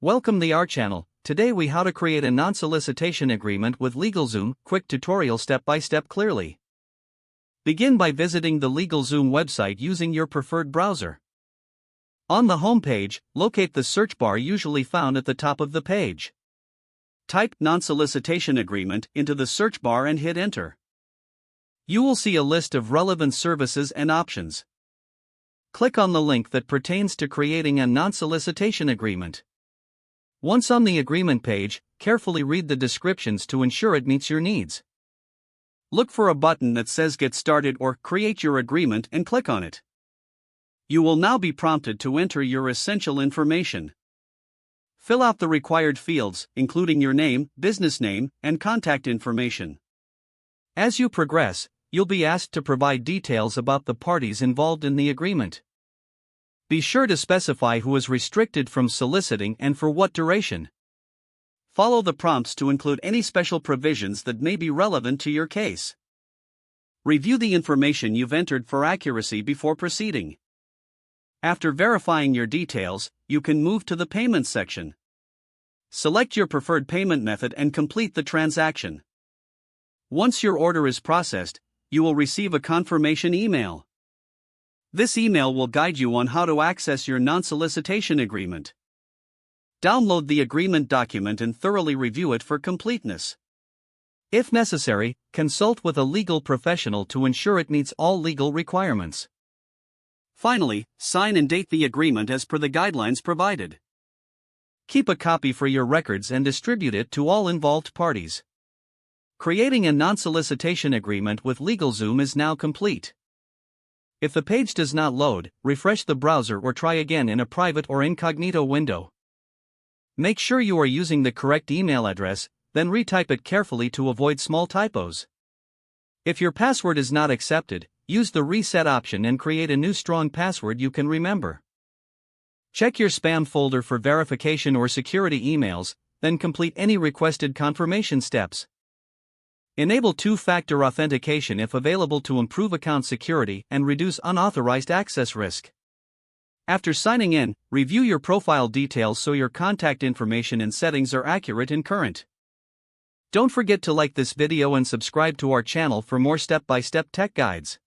Welcome to our channel. Today we how to create a non-solicitation agreement with LegalZoom. Quick tutorial step by step clearly. Begin by visiting the LegalZoom website using your preferred browser. On the home page, locate the search bar usually found at the top of the page. Type non-solicitation agreement into the search bar and hit enter. You will see a list of relevant services and options. Click on the link that pertains to creating a non-solicitation agreement. Once on the agreement page, carefully read the descriptions to ensure it meets your needs. Look for a button that says Get Started or Create Your Agreement and click on it. You will now be prompted to enter your essential information. Fill out the required fields, including your name, business name, and contact information. As you progress, you'll be asked to provide details about the parties involved in the agreement. Be sure to specify who is restricted from soliciting and for what duration. Follow the prompts to include any special provisions that may be relevant to your case. Review the information you've entered for accuracy before proceeding. After verifying your details, you can move to the payment section. Select your preferred payment method and complete the transaction. Once your order is processed, you will receive a confirmation email. This email will guide you on how to access your non-solicitation agreement. Download the agreement document and thoroughly review it for completeness. If necessary, consult with a legal professional to ensure it meets all legal requirements. Finally, sign and date the agreement as per the guidelines provided. Keep a copy for your records and distribute it to all involved parties. Creating a non-solicitation agreement with LegalZoom is now complete. If the page does not load, refresh the browser or try again in a private or incognito window. Make sure you are using the correct email address, then retype it carefully to avoid small typos. If your password is not accepted, use the reset option and create a new strong password you can remember. Check your spam folder for verification or security emails, then complete any requested confirmation steps. Enable two-factor authentication if available to improve account security and reduce unauthorized access risk. After signing in, review your profile details so your contact information and settings are accurate and current. Don't forget to like this video and subscribe to our channel for more step-by-step tech guides.